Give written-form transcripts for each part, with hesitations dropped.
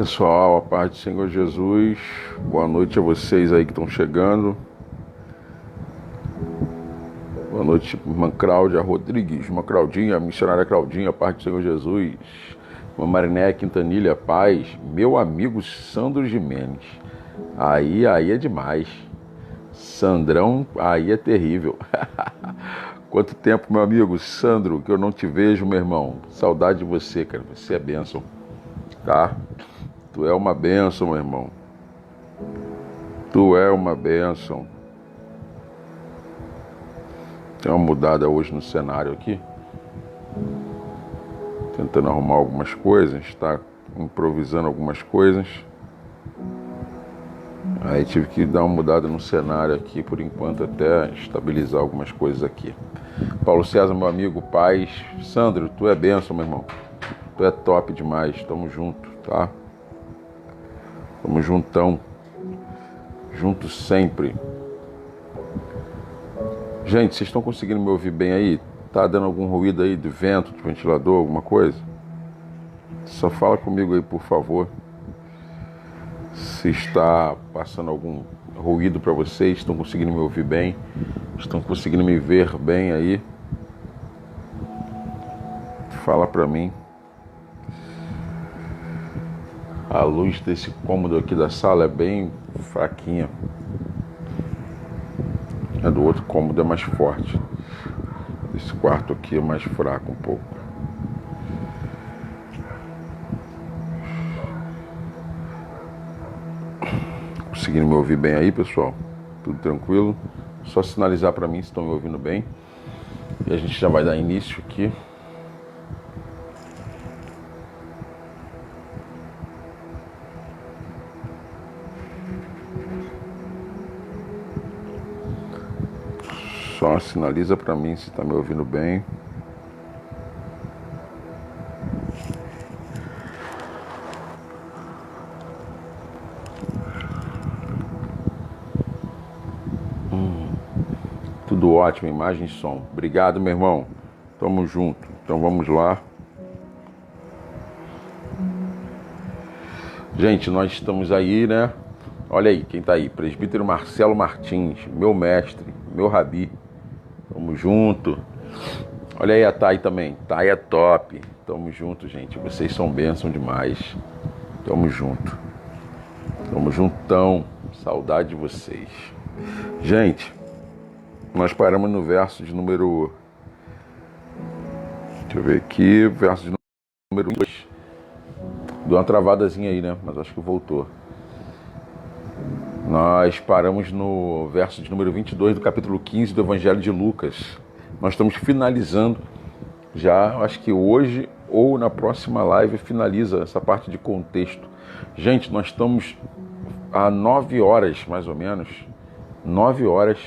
Pessoal, a paz do Senhor Jesus, boa noite a vocês aí que estão chegando. Boa noite, irmã Cláudia Rodrigues, irmã Claudinha, missionária Claudinha, a paz do Senhor Jesus. Irmã Mariné Quintanilha, paz. Meu amigo Sandro Jimenez, aí é demais. Sandrão, aí é terrível. Quanto tempo, meu amigo Sandro, que eu não te vejo, meu irmão. Saudade de você, cara, você é bênção, tá? Tu é uma bênção, meu irmão. Tu é uma bênção. Tem uma mudada hoje no cenário aqui. Tentando arrumar algumas coisas, tá? Improvisando algumas coisas. Aí tive que dar uma mudada no cenário aqui, por enquanto, até estabilizar algumas coisas aqui. Paulo César, meu amigo, paz. Sandro, tu é bênção, meu irmão. Tu é top demais. Tamo junto, tá? Tamo juntão. Juntos sempre. Gente, vocês estão conseguindo me ouvir bem aí? Tá dando algum ruído aí de vento, de ventilador, alguma coisa? Só fala comigo aí, por favor. Se está passando algum ruído para vocês, estão conseguindo me ouvir bem? Estão conseguindo me ver bem aí? Fala para mim. A luz desse cômodo aqui da sala é bem fraquinha. A do outro cômodo é mais forte. Esse quarto aqui é mais fraco um pouco. Conseguindo me ouvir bem aí, pessoal? Tudo tranquilo? Só sinalizar para mim se estão me ouvindo bem. E a gente já vai dar início aqui. Só sinaliza para mim se está me ouvindo bem. Tudo ótimo, imagem e som. Obrigado, meu irmão. Tamo junto. Então vamos lá. Gente, nós estamos aí, né? Olha aí quem tá aí. Presbítero Marcelo Martins, meu mestre, meu rabi. Tamo junto. Olha aí a Thay também. Thay é top. Tamo junto, gente. Vocês são bênção demais. Tamo junto. Tamo juntão. Saudade de vocês. Gente, nós paramos no verso de número... Deixa eu ver aqui. Verso de número 2. Deu uma travadazinha aí, né? Mas acho que voltou. Nós paramos no verso de número 22 do capítulo 15 do Evangelho de Lucas. Nós estamos finalizando já, acho que hoje ou na próxima live finaliza essa parte de contexto. Gente, nós estamos há 9 horas, mais ou menos, 9 horas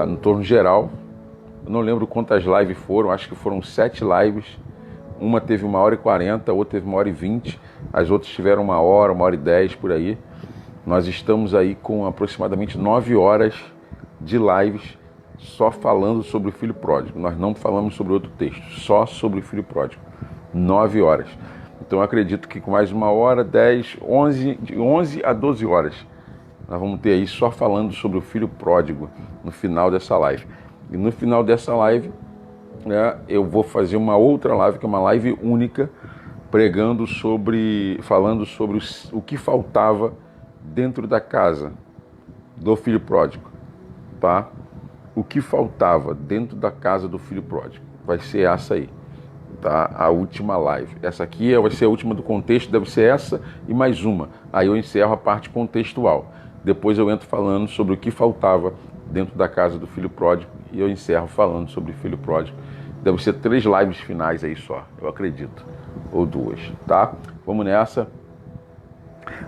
no torno geral. Eu não lembro quantas lives foram, acho que foram 7 lives. Uma teve 1h40, a outra teve 1h20, as outras tiveram 1h, 1h10 por aí. Nós estamos aí com aproximadamente 9 horas de lives só falando sobre o filho pródigo. Nós não falamos sobre outro texto, só sobre o filho pródigo. 9 horas. Então eu acredito que com mais 1h, 10, 11, de 11 a 12 horas, nós vamos ter aí só falando sobre o filho pródigo no final dessa live. E no final dessa live, né, eu vou fazer uma outra live, que é uma live única, falando sobre o que faltava dentro da casa do filho pródigo, tá? O que faltava dentro da casa do filho pródigo vai ser essa aí, tá? A última live. Essa aqui vai ser a última do contexto, deve ser essa e mais uma. Aí eu encerro a parte contextual. Depois eu entro falando sobre o que faltava dentro da casa do filho pródigo e eu encerro falando sobre o filho pródigo. Deve ser 3 lives finais aí só, eu acredito, ou 2, tá? Vamos nessa.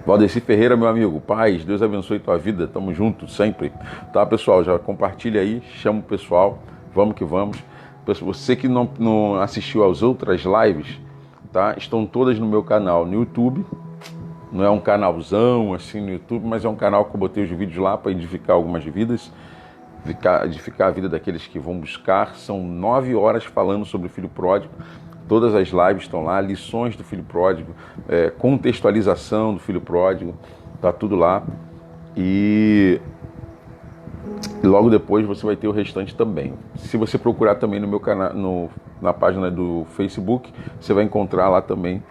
Valdeci Ferreira, meu amigo, paz, Deus abençoe tua vida, tamo junto sempre, tá, pessoal? Já compartilha aí, chama o pessoal, vamos que vamos. Você que não assistiu às outras lives, tá? Estão todas no meu canal no YouTube. Não é um canalzão assim no YouTube, mas é um canal que eu botei os vídeos lá para edificar algumas vidas, edificar a vida daqueles que vão buscar. São 9 horas falando sobre o filho pródigo. Todas as lives estão lá, lições do filho pródigo, contextualização do filho pródigo, tá tudo lá. E logo depois você vai ter o restante também. Se você procurar também no meu canal, na página do Facebook, você vai encontrar lá também,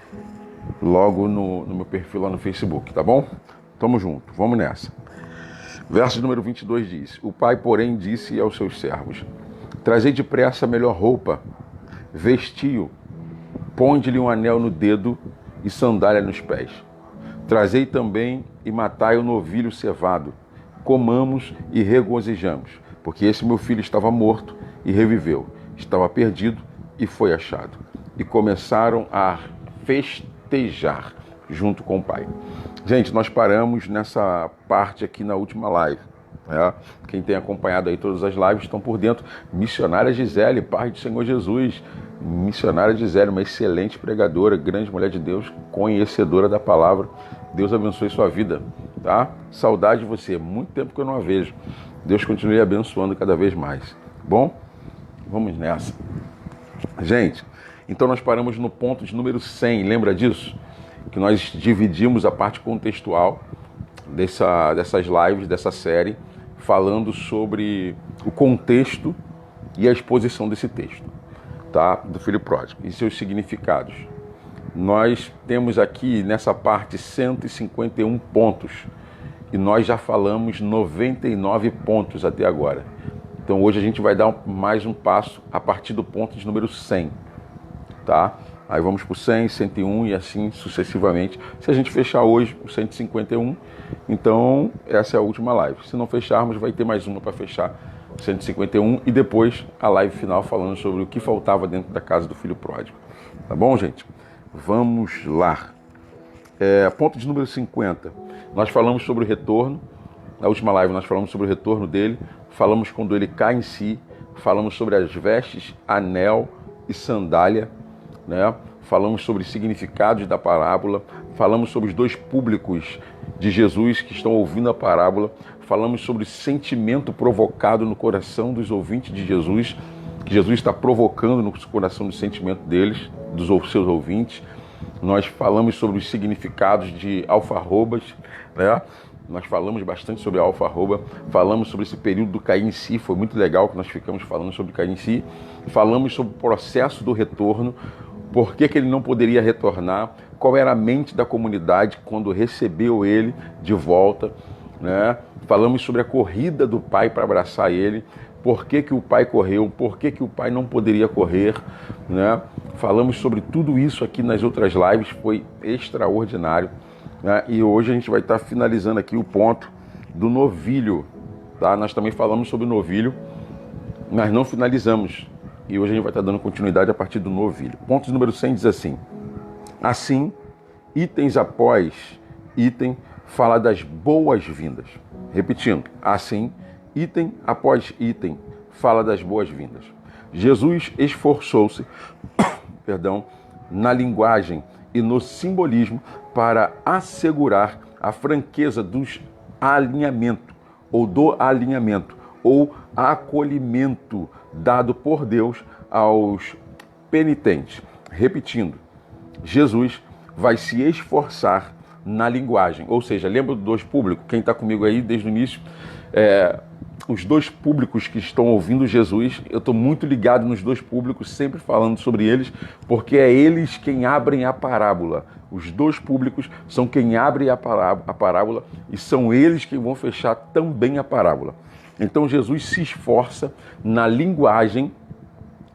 logo no meu perfil lá no Facebook, tá bom? Tamo junto, vamos nessa. Verso número 22 diz: O pai, porém, disse aos seus servos: Trazei depressa a melhor roupa, vestiu, ponde-lhe um anel no dedo e sandália nos pés. Trazei também e matai o novilho cevado, comamos e regozijamos, porque esse meu filho estava morto e reviveu, estava perdido e foi achado. E começaram a festejar junto com o pai. Gente, nós paramos nessa parte aqui na última live. Quem tem acompanhado aí todas as lives estão por dentro. Missionária Gisele, Paz do Senhor Jesus. Missionária Gisele, uma excelente pregadora, grande mulher de Deus, conhecedora da palavra. Deus abençoe sua vida, tá? Saudade de você, muito tempo que eu não a vejo. Deus continue abençoando cada vez mais. Bom, vamos nessa. Gente, então nós paramos no ponto de número 100, lembra disso? Que nós dividimos a parte contextual dessas lives, dessa série, falando sobre o contexto e a exposição desse texto, tá? Do filho pródigo e seus significados. Nós temos aqui nessa parte 151 pontos e nós já falamos 99 pontos até agora. Então hoje a gente vai dar mais um passo a partir do ponto de número 100, tá? Aí vamos para o 100, 101 e assim sucessivamente. Se a gente fechar hoje o 151, então essa é a última live. Se não fecharmos, vai ter mais uma para fechar o 151 e depois a live final falando sobre o que faltava dentro da casa do filho pródigo. Tá bom, gente? Vamos lá. Ponto de número 50. Nós falamos sobre o retorno. Na última live nós falamos sobre o retorno dele. Falamos quando ele cai em si. Falamos sobre as vestes, anel e sandália. Né? Falamos sobre significados da parábola, falamos sobre os dois públicos de Jesus que estão ouvindo a parábola, falamos sobre o sentimento provocado no coração dos ouvintes de Jesus, que Jesus está provocando no coração do sentimento deles, dos seus ouvintes. Nós falamos sobre os significados de alfarrobas, né? Nós falamos bastante sobre a alfarroba, falamos sobre esse período do cair em si, foi muito legal que nós ficamos falando sobre cair em si, falamos sobre o processo do retorno, por que ele não poderia retornar, qual era a mente da comunidade quando recebeu ele de volta, né? Falamos sobre a corrida do pai para abraçar ele, por que o pai correu, por que o pai não poderia correr, né? Falamos sobre tudo isso aqui nas outras lives, foi extraordinário, né? E hoje a gente vai estar finalizando aqui o ponto do novilho, tá? Nós também falamos sobre o novilho, mas não finalizamos. E hoje a gente vai estar dando continuidade a partir do novilho. Ponto número 100 diz assim: Assim, itens após item, fala das boas-vindas. Repetindo, assim, item após item, fala das boas-vindas. Jesus esforçou-se, na linguagem e no simbolismo para assegurar a franqueza dos alinhamento, ou do alinhamento, ou acolhimento dado por Deus aos penitentes. Repetindo, Jesus vai se esforçar na linguagem, ou seja, lembra dos dois públicos? Quem está comigo aí desde o início, os dois públicos que estão ouvindo Jesus, eu estou muito ligado nos dois públicos, sempre falando sobre eles, porque é eles quem abrem a parábola. Os dois públicos são quem abre a parábola e são eles quem vão fechar também a parábola. Então Jesus se esforça na linguagem,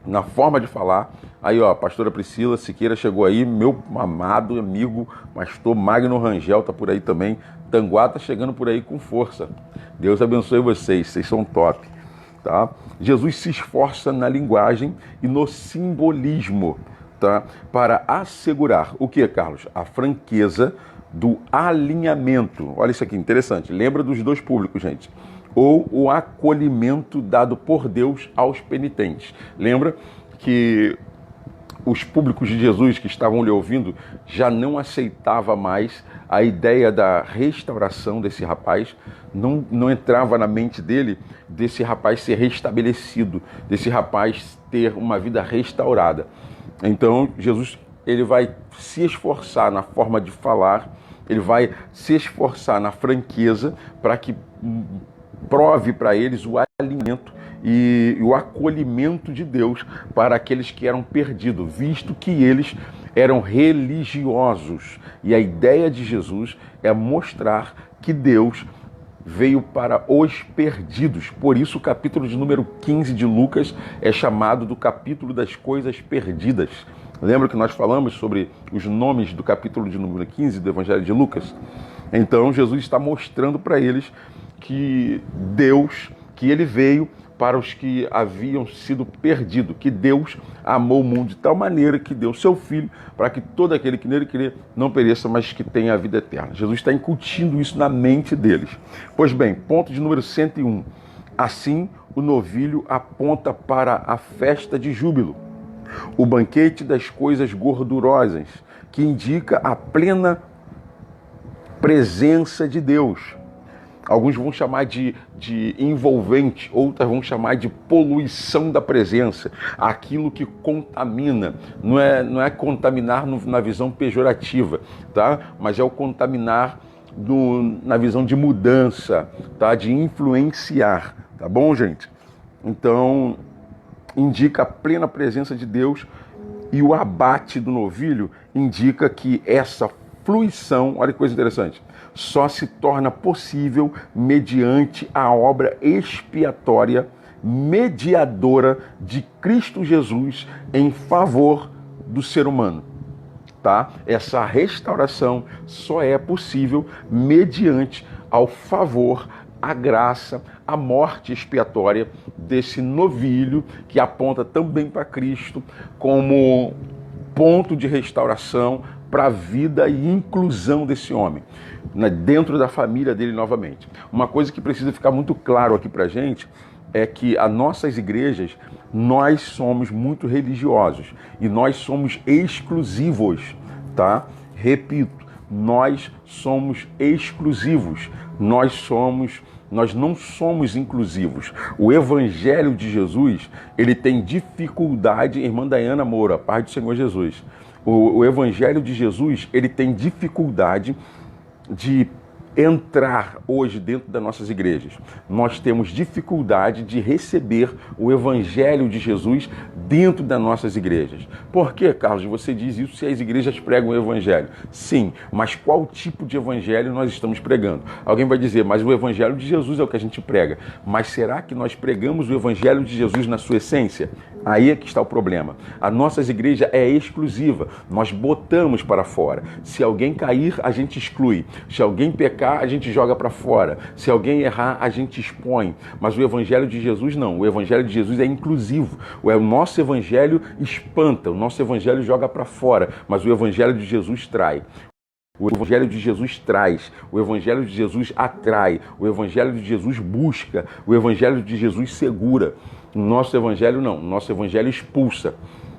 na forma de falar. Aí, ó, a pastora Priscila Siqueira chegou aí, meu amado amigo, pastor Magno Rangel tá por aí também. Tanguá tá chegando por aí com força. Deus abençoe vocês são top, tá? Jesus se esforça na linguagem e no simbolismo, tá? Para assegurar o que, Carlos? A franqueza do alinhamento. Olha isso aqui, interessante. Lembra dos dois públicos, gente. Ou o acolhimento dado por Deus aos penitentes. Lembra que os públicos de Jesus que estavam lhe ouvindo já não aceitava mais a ideia da restauração desse rapaz, não entrava na mente dele desse rapaz ser restabelecido, desse rapaz ter uma vida restaurada. Então, Jesus, ele vai se esforçar na forma de falar, ele vai se esforçar na franqueza para que prove para eles o alimento e o acolhimento de Deus para aqueles que eram perdidos, visto que eles eram religiosos. E a ideia de Jesus é mostrar que Deus veio para os perdidos. Por isso o capítulo de número 15 de Lucas é chamado do capítulo das coisas perdidas. Lembra que nós falamos sobre os nomes do capítulo de número 15 do Evangelho de Lucas? Então Jesus está mostrando para eles que Deus, que ele veio para os que haviam sido perdidos, que Deus amou o mundo de tal maneira que deu seu Filho para que todo aquele que nele crê não pereça, mas que tenha a vida eterna. Jesus está incutindo isso na mente deles. Pois bem, ponto de número 101. Assim, o novilho aponta para a festa de júbilo, o banquete das coisas gordurosas, que indica a plena presença de Deus. Alguns vão chamar de envolvente, outros vão chamar de poluição da presença, aquilo que contamina. Não é contaminar na visão pejorativa, tá? Mas é o contaminar na visão de mudança, tá? De influenciar, tá bom, gente? Então, indica a plena presença de Deus, e o abate do novilho indica que essa fruição, olha que coisa interessante, só se torna possível mediante a obra expiatória, mediadora de Cristo Jesus em favor do ser humano. Tá? Essa restauração só é possível mediante ao favor, a graça, a morte expiatória desse novilho, que aponta também para Cristo como ponto de restauração para a vida e inclusão desse homem, né, dentro da família dele novamente. Uma coisa que precisa ficar muito claro aqui para a gente é que as nossas igrejas, nós somos muito religiosos e nós somos exclusivos, tá? Repito, nós somos exclusivos, nós não somos inclusivos. O Evangelho de Jesus, ele tem dificuldade, irmã Dayana Moura, paz do Senhor Jesus. O Evangelho de Jesus, ele tem dificuldade de entrar hoje dentro das nossas igrejas. Nós temos dificuldade de receber o Evangelho de Jesus dentro das nossas igrejas. Por que, Carlos, você diz isso se as igrejas pregam o Evangelho? Sim, mas qual tipo de Evangelho nós estamos pregando? Alguém vai dizer, mas o Evangelho de Jesus é o que a gente prega. Mas será que nós pregamos o Evangelho de Jesus na sua essência? Aí é que está o problema. A nossa igreja é exclusiva. Nós botamos para fora. Se alguém cair, a gente exclui. Se alguém pecar, a gente joga para fora. Se alguém errar, a gente expõe. Mas o Evangelho de Jesus não. O Evangelho de Jesus é inclusivo. O nosso Evangelho espanta. O nosso Evangelho joga para fora. Mas o Evangelho de Jesus trai. O Evangelho de Jesus traz, o Evangelho de Jesus atrai, o Evangelho de Jesus busca, o Evangelho de Jesus segura. O nosso Evangelho não, o nosso Evangelho expulsa.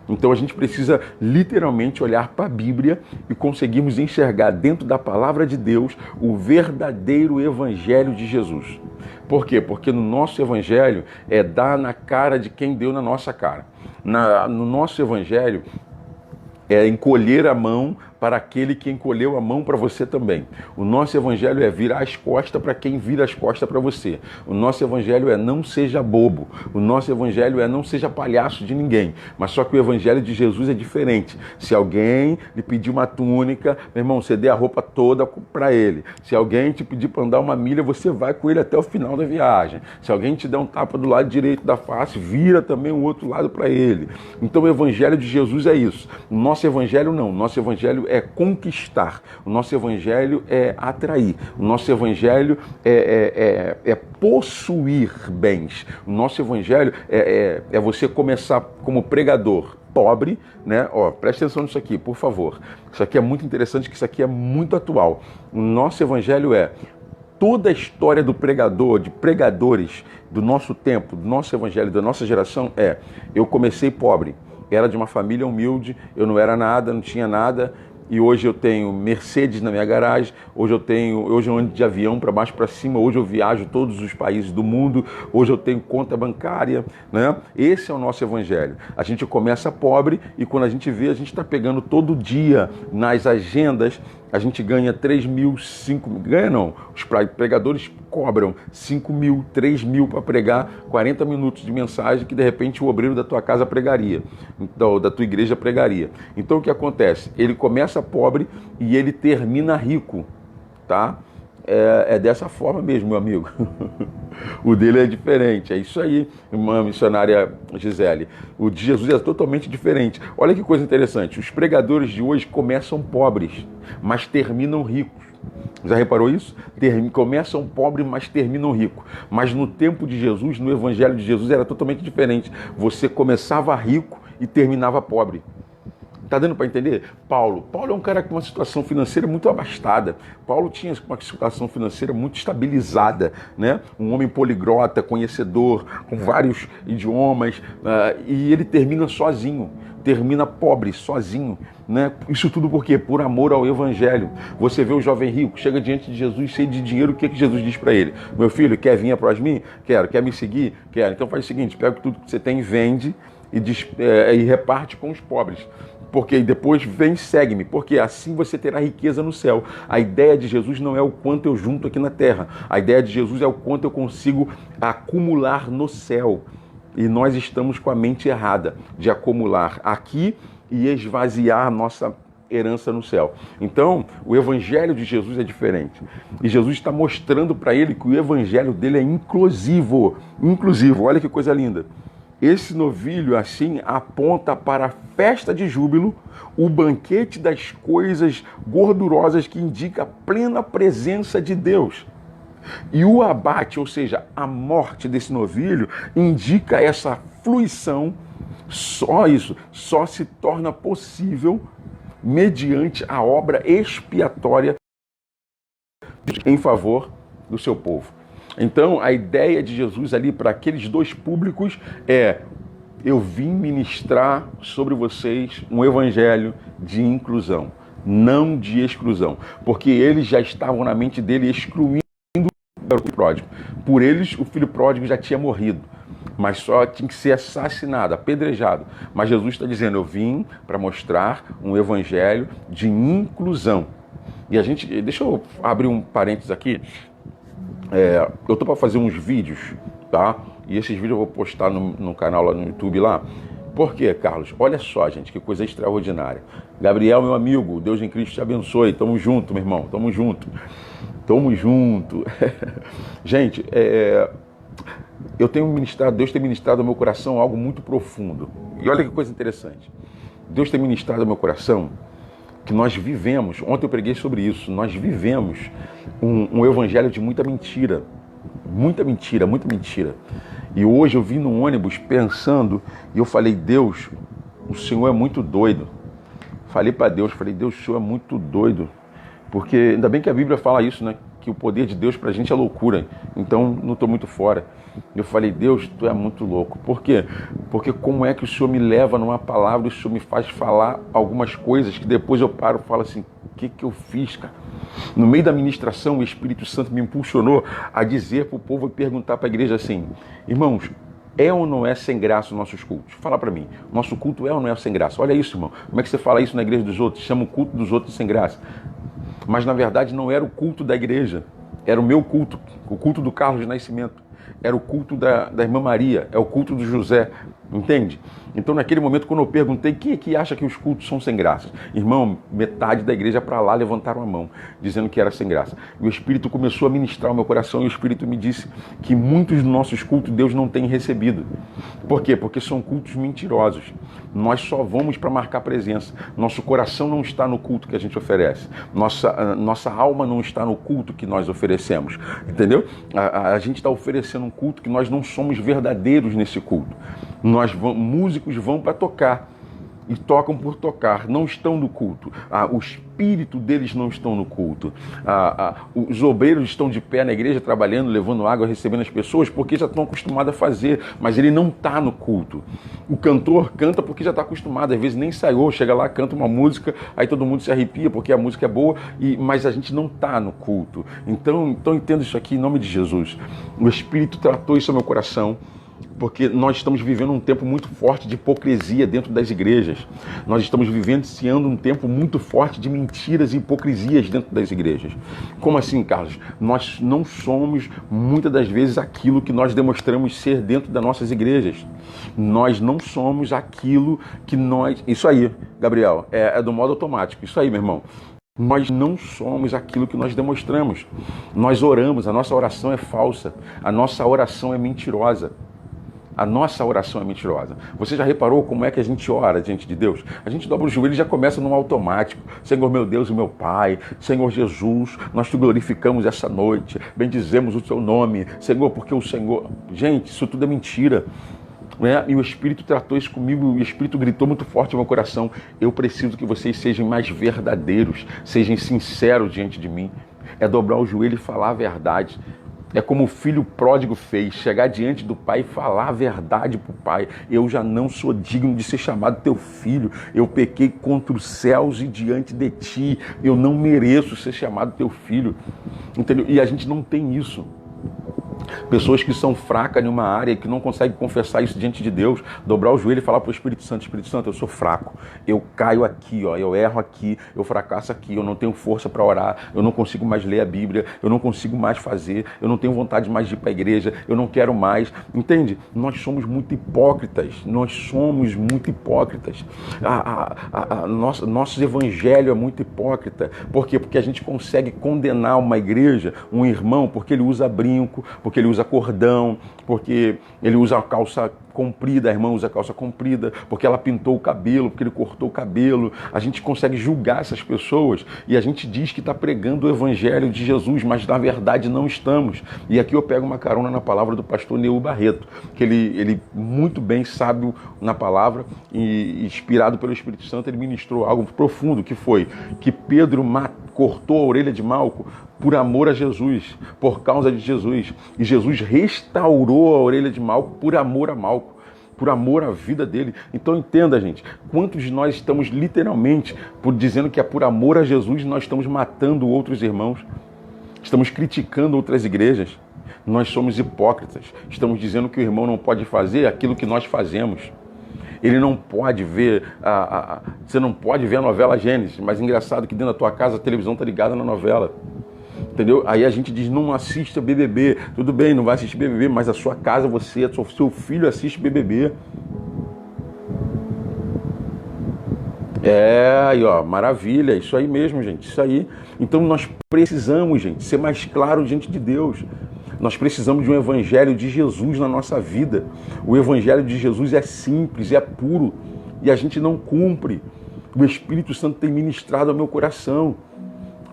Então a gente precisa literalmente olhar para a Bíblia e conseguirmos enxergar dentro da palavra de Deus o verdadeiro Evangelho de Jesus. Por quê? Porque no nosso Evangelho é dar na cara de quem deu na nossa cara. No nosso Evangelho é encolher a mão para aquele que encolheu a mão para você também. O nosso Evangelho é virar as costas para quem vira as costas para você. O nosso Evangelho é não seja bobo. O nosso Evangelho é não seja palhaço de ninguém. Mas só que o Evangelho de Jesus é diferente. Se alguém lhe pedir uma túnica, meu irmão, você dê a roupa toda para ele. Se alguém te pedir para andar uma milha, você vai com ele até o final da viagem. Se alguém te der um tapa do lado direito da face, vira também o outro lado para ele. Então o Evangelho de Jesus é isso. O nosso Evangelho não. O nosso Evangelho é conquistar. O nosso Evangelho é atrair. O nosso Evangelho é possuir bens. O nosso Evangelho é você começar como pregador pobre, né? Ó, presta atenção nisso aqui, por favor. Isso aqui é muito interessante, que isso aqui é muito atual. O nosso Evangelho é toda a história do pregador, de pregadores do nosso tempo, do nosso Evangelho, da nossa geração eu comecei pobre. Era de uma família humilde, eu não era nada, não tinha nada, e hoje eu tenho Mercedes na minha garagem, hoje eu ando de avião para baixo para cima, hoje eu viajo todos os países do mundo, hoje eu tenho conta bancária, né? Esse é o nosso evangelho. A gente começa pobre e quando a gente vê, a gente está pegando todo dia nas agendas, a gente ganha 3 mil, 5 mil, ganha não, os pregadores cobram 5 mil, 3 mil para pregar 40 minutos de mensagem que de repente o obreiro da tua casa pregaria, da tua igreja pregaria. Então o que acontece? Ele começa pobre e ele termina rico, tá? É dessa forma mesmo, meu amigo. O dele é diferente, é isso aí, irmã missionária Gisele. O de Jesus é totalmente diferente. Olha que coisa interessante, os pregadores de hoje começam pobres, mas terminam ricos. Já reparou isso? Começam pobres, mas terminam ricos. Mas no tempo de Jesus, no evangelho de Jesus, era totalmente diferente. Você começava rico e terminava pobre. Tá dando para entender? Paulo é um cara com uma situação financeira muito abastada. Paulo tinha uma situação financeira muito estabilizada, né? Um homem poliglota, conhecedor, com vários idiomas, e ele termina sozinho, termina pobre, sozinho, né? Isso tudo por quê? Por amor ao evangelho. Você vê o jovem rico, chega diante de Jesus cheio de dinheiro, o que Jesus diz para ele? Meu filho, quer vir após mim? Quero. Quer me seguir? Quero. Então faz o seguinte, pega tudo que você tem, vende e reparte com os pobres. Porque depois vem e segue-me, porque assim você terá riqueza no céu. A ideia de Jesus não é o quanto eu junto aqui na terra. A ideia de Jesus é o quanto eu consigo acumular no céu. E nós estamos com a mente errada de acumular aqui e esvaziar a nossa herança no céu. Então, o evangelho de Jesus é diferente. E Jesus está mostrando para ele que o evangelho dele é inclusivo. Inclusivo, olha que coisa linda. Esse novilho, assim, aponta para a festa de júbilo, o banquete das coisas gordurosas que indica a plena presença de Deus. E o abate, ou seja, a morte desse novilho, indica essa fruição, só isso, só se torna possível mediante a obra expiatória em favor do seu povo. Então, a ideia de Jesus ali para aqueles dois públicos é: eu vim ministrar sobre vocês um evangelho de inclusão, não de exclusão, porque eles já estavam na mente dele excluindo o filho pródigo. Por eles, o filho pródigo já tinha morrido, mas só tinha que ser assassinado, apedrejado. Mas Jesus está dizendo: eu vim para mostrar um evangelho de inclusão. E deixa eu abrir um parênteses aqui. Eu tô para fazer uns vídeos, tá? E esses vídeos eu vou postar no canal lá no YouTube lá. Por quê, Carlos? Olha só, gente, que coisa extraordinária. Gabriel, meu amigo, Deus em Cristo te abençoe. Tamo junto, meu irmão, tamo junto. Tamo junto. Gente, eu tenho ministrado, Deus tem ministrado ao meu coração algo muito profundo. E olha que coisa interessante. Deus tem ministrado ao meu coração que nós vivemos, ontem eu preguei sobre isso, nós vivemos um evangelho de muita mentira. Muita mentira, muita mentira. E hoje eu vim no ônibus pensando, e eu falei: Deus, o Senhor é muito doido. Falei para Deus, Deus, o Senhor é muito doido. Porque ainda bem que a Bíblia fala isso, né? Que o poder de Deus pra gente é loucura. Então não estou muito fora. Eu falei: Deus, tu é muito louco. Por quê? Porque como é que o Senhor me leva numa palavra, o Senhor me faz falar algumas coisas que depois eu paro e falo assim: o que eu fiz, cara? No meio da ministração, o Espírito Santo me impulsionou a dizer para o povo e perguntar para a igreja assim: irmãos, é ou não é sem graça os nossos cultos? Fala para mim, nosso culto é ou não é sem graça? Olha isso, irmão. Como é que você fala isso na igreja dos outros? Chama o culto dos outros de sem graça. Mas na verdade não era o culto da igreja, era o meu culto, o culto do Carlos de Nascimento, era o culto da irmã Maria, é o culto do José, entende? Então naquele momento, quando eu perguntei: quem é que acha que os cultos são sem graça? Irmão, metade da igreja para lá levantaram a mão, dizendo que era sem graça. E o Espírito começou a ministrar o meu coração, e o Espírito me disse que muitos dos nossos cultos Deus não tem recebido. Por quê? Porque são cultos mentirosos. Nós só vamos para marcar presença. Nosso coração não está no culto que a gente oferece. Nossa alma não está no culto que nós oferecemos. Entendeu? A gente está oferecendo um culto que nós não somos verdadeiros nesse culto. Músicos vão para tocar, e tocam por tocar, não estão no culto. O espírito deles não estão no culto. Os obreiros estão de pé na igreja trabalhando, levando água, recebendo as pessoas, porque já estão acostumados a fazer, mas ele não está no culto. O cantor canta porque já está acostumado, às vezes nem ensaiou, chega lá, canta uma música, aí todo mundo se arrepia porque a música é boa, mas a gente não está no culto. Então entenda isso aqui em nome de Jesus. O Espírito tratou isso no meu coração, porque nós estamos vivendo um tempo muito forte de hipocrisia dentro das igrejas. Nós estamos vivenciando um tempo muito forte de mentiras e hipocrisias dentro das igrejas. Como assim, Carlos? Nós não somos, muitas das vezes, aquilo que nós demonstramos ser dentro das nossas igrejas. Nós não somos aquilo que nós... Isso aí, Gabriel, é do modo automático. Isso aí, meu irmão. Nós não somos aquilo que nós demonstramos. Nós oramos, a nossa oração é falsa. A nossa oração é mentirosa. A nossa oração é mentirosa. Você já reparou como é que a gente ora diante de Deus? A gente dobra o joelho e já começa num automático. Senhor meu Deus e meu Pai, Senhor Jesus, nós te glorificamos essa noite, bendizemos o teu nome, Senhor, porque o Senhor... Gente, isso tudo é mentira. E o Espírito tratou isso comigo, o Espírito gritou muito forte no meu coração: eu preciso que vocês sejam mais verdadeiros, sejam sinceros diante de mim. É dobrar o joelho e falar a verdade. É como o filho pródigo fez, chegar diante do pai e falar a verdade para o pai. Eu já não sou digno de ser chamado teu filho. Eu pequei contra os céus e diante de ti. Eu não mereço ser chamado teu filho. Entendeu? E a gente não tem isso. Pessoas que são fracas em uma área, que não conseguem confessar isso diante de Deus, dobrar o joelho e falar para o Espírito Santo: Espírito Santo, eu sou fraco, eu caio aqui, eu erro aqui, eu fracasso aqui, eu não tenho força para orar, eu não consigo mais ler a Bíblia, eu não consigo mais fazer, eu não tenho vontade mais de ir para a igreja, eu não quero mais. Entende? Nós somos muito hipócritas, Nosso evangelho é muito hipócrita. Por quê? Porque a gente consegue condenar uma igreja, um irmão, porque ele usa brinco, porque ele usa cordão, porque ele usa calça comprida, a irmã usa calça comprida, porque ela pintou o cabelo, porque ele cortou o cabelo. A gente consegue julgar essas pessoas e a gente diz que está pregando o evangelho de Jesus, mas na verdade não estamos. E aqui eu pego uma carona na palavra do pastor Neu Barreto, que ele muito bem sábio na palavra e inspirado pelo Espírito Santo, ele ministrou algo profundo, que foi que Pedro cortou a orelha de Malco por amor a Jesus, por causa de Jesus. E Jesus restaurou a orelha de Malco por amor a Malco, por amor à vida dele. Então entenda, gente, quantos de nós estamos literalmente dizendo que é por amor a Jesus, nós estamos matando outros irmãos, estamos criticando outras igrejas, nós somos hipócritas, estamos dizendo que o irmão não pode fazer aquilo que nós fazemos. Ele não pode ver, você não pode ver a novela Gênesis, mas é engraçado que dentro da tua casa a televisão está ligada na novela. Entendeu? Aí a gente diz: não assista BBB. Tudo bem, não vai assistir BBB, mas a sua casa, seu filho assiste BBB. Aí ó, maravilha, isso aí mesmo, gente, isso aí. Então nós precisamos, gente, ser mais claro diante de Deus. Nós precisamos de um evangelho de Jesus na nossa vida. O evangelho de Jesus é simples, é puro, e a gente não cumpre. O Espírito Santo tem ministrado ao meu coração.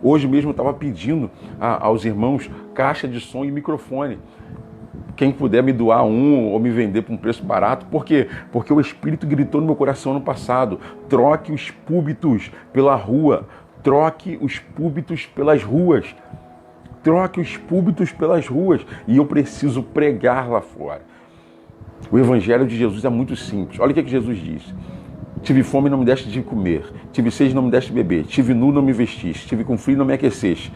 Hoje mesmo eu estava pedindo aos irmãos caixa de som e microfone. Quem puder me doar um ou me vender por um preço barato. Por quê? Porque o Espírito gritou no meu coração no passado: troque os púlpitos pela rua, troque os púlpitos pelas ruas. Troque os púlpitos pelas ruas. E eu preciso pregar lá fora. O evangelho de Jesus é muito simples. Olha o que Jesus disse: tive fome e não me deste de comer, tive sede e não me deste de beber, tive nu e não me vestiste, tive com frio e não me aqueceste,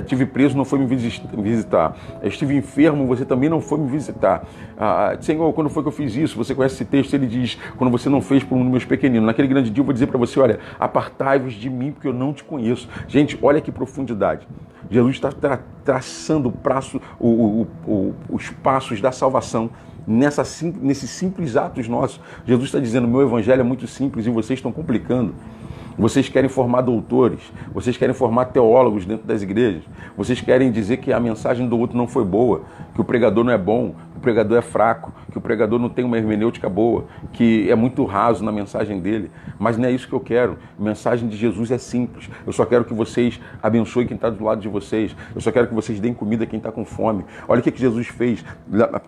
tive preso e não foi me visitar, estive enfermo, você também não foi me visitar. Senhor, quando foi que eu fiz isso? Você conhece esse texto? Ele diz: quando você não fez por um dos meus pequeninos. Naquele grande dia eu vou dizer para você: olha, apartai-vos de mim, porque eu não te conheço. Gente, olha que profundidade. Jesus está traçando os passos da salvação nesses simples atos nossos. Jesus está dizendo: meu evangelho é muito simples e vocês estão complicando. Vocês querem formar doutores, vocês querem formar teólogos dentro das igrejas, vocês querem dizer que a mensagem do outro não foi boa, que o pregador não é bom, que o pregador é fraco, que o pregador não tem uma hermenêutica boa, que é muito raso na mensagem dele. Mas não é isso que eu quero. A mensagem de Jesus é simples. Eu só quero que vocês abençoem quem está do lado de vocês. Eu só quero que vocês deem comida a quem está com fome. Olha o que Jesus fez.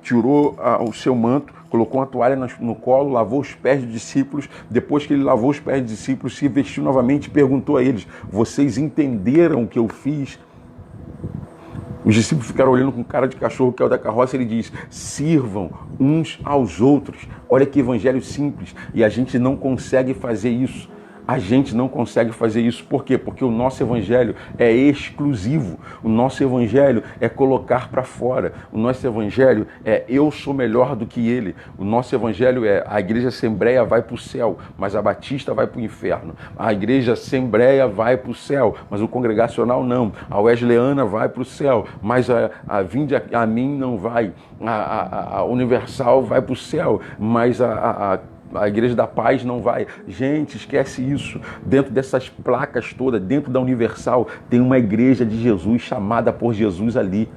Tirou o seu manto, colocou uma toalha no colo, lavou os pés dos discípulos. Depois que ele lavou os pés dos discípulos, se vestiu novamente e perguntou a eles: vocês entenderam o que eu fiz? Os discípulos ficaram olhando com cara de cachorro que é o da carroça. Ele diz: sirvam uns aos outros. Olha que evangelho simples. E a gente não consegue fazer isso. A gente não consegue fazer isso. Por quê? Porque o nosso evangelho é exclusivo. O nosso evangelho é colocar para fora. O nosso evangelho é eu sou melhor do que ele. O nosso evangelho é a igreja Assembleia vai para o céu, mas a Batista vai para o inferno. A igreja Assembleia vai para o céu, mas o congregacional não. A Wesleyana vai para o céu, mas a Vinde a mim não vai. A Universal vai para o céu, mas a Igreja da Paz não vai. Gente, esquece isso. Dentro dessas placas todas, dentro da Universal, tem uma igreja de Jesus chamada por Jesus ali.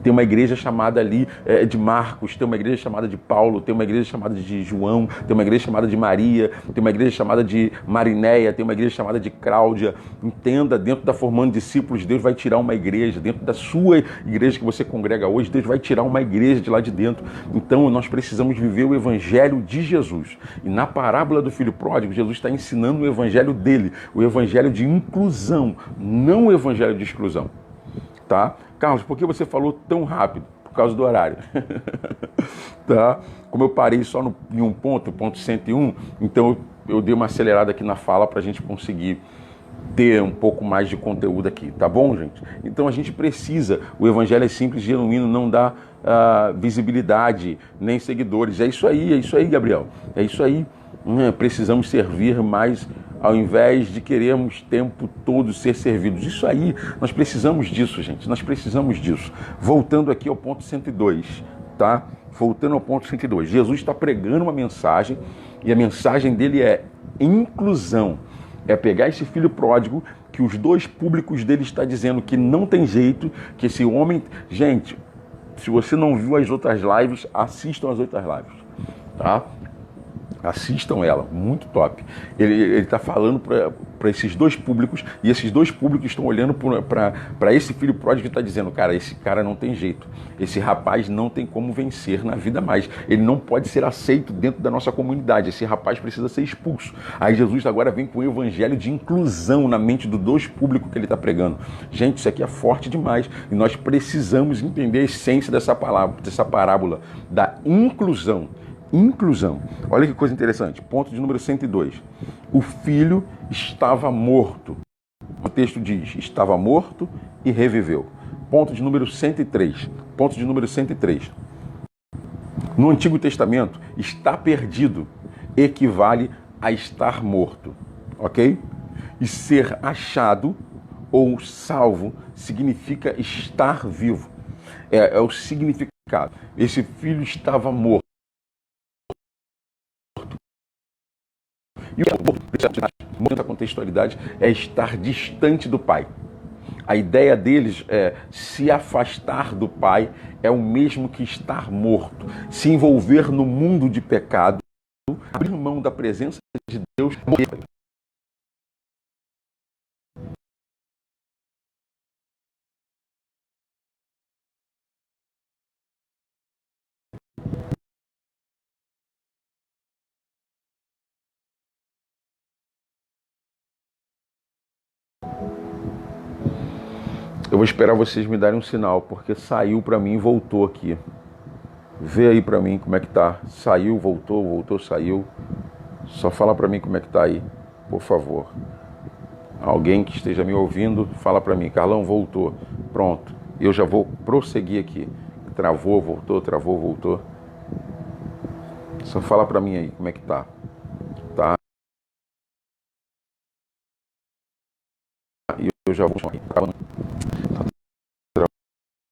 Tem uma igreja chamada ali de Marcos, tem uma igreja chamada de Paulo, tem uma igreja chamada de João, tem uma igreja chamada de Maria, tem uma igreja chamada de Marinéia, tem uma igreja chamada de Cláudia. Entenda, dentro da Formando Discípulos, Deus vai tirar uma igreja. Dentro da sua igreja que você congrega hoje, Deus vai tirar uma igreja de lá de dentro. Então, nós precisamos viver o evangelho de Jesus. E na parábola do filho pródigo, Jesus está ensinando o evangelho dele, o evangelho de inclusão, não o evangelho de exclusão. Tá? Carlos, por que você falou tão rápido? Por causa do horário. Tá? Como eu parei só em um ponto, ponto 101, então eu dei uma acelerada aqui na fala para a gente conseguir ter um pouco mais de conteúdo aqui, tá bom, gente? Então a gente precisa, o evangelho é simples, genuíno, não dá visibilidade, nem seguidores. É isso aí, Gabriel. É isso aí. Precisamos servir mais ao invés de querermos o tempo todo ser servidos. Isso aí, nós precisamos disso, gente. Nós precisamos disso. Voltando aqui ao ponto 102, tá? Voltando ao ponto 102. Jesus está pregando uma mensagem e a mensagem dele é inclusão. É pegar esse filho pródigo que os dois públicos dele está dizendo que não tem jeito, que esse homem... Gente, se você não viu as outras lives, assistam as outras lives, tá? Assistam ela, muito top. Ele está falando para esses dois públicos, e esses dois públicos estão olhando para esse filho pródigo e está dizendo: cara, esse cara não tem jeito, esse rapaz não tem como vencer na vida mais, ele não pode ser aceito dentro da nossa comunidade, esse rapaz precisa ser expulso. Aí Jesus agora vem com o evangelho de inclusão na mente dos dois públicos que ele está pregando. Gente, isso aqui é forte demais, e nós precisamos entender a essência dessa parábola da inclusão. Inclusão. Olha que coisa interessante. Ponto de número 102. O filho estava morto. O texto diz: estava morto e reviveu. Ponto de número 103. Ponto de número 103. No Antigo Testamento, está perdido equivale a estar morto. Ok? E ser achado ou salvo significa estar vivo. É o significado. Esse filho estava morto. E o muita contextualidade é estar distante do pai. A ideia deles é se afastar do pai é o mesmo que estar morto. Se envolver no mundo de pecado, abrir mão da presença de Deus, morrer. Eu vou esperar vocês me darem um sinal, porque saiu para mim e voltou aqui. Vê aí para mim como é que tá. Saiu, voltou, saiu. Só fala para mim como é que tá aí, por favor. Alguém que esteja me ouvindo, fala para mim: Carlão, voltou. Pronto. Eu já vou prosseguir aqui. Travou, voltou, travou, voltou. Só fala para mim aí como é que tá. Tá? E eu já vou.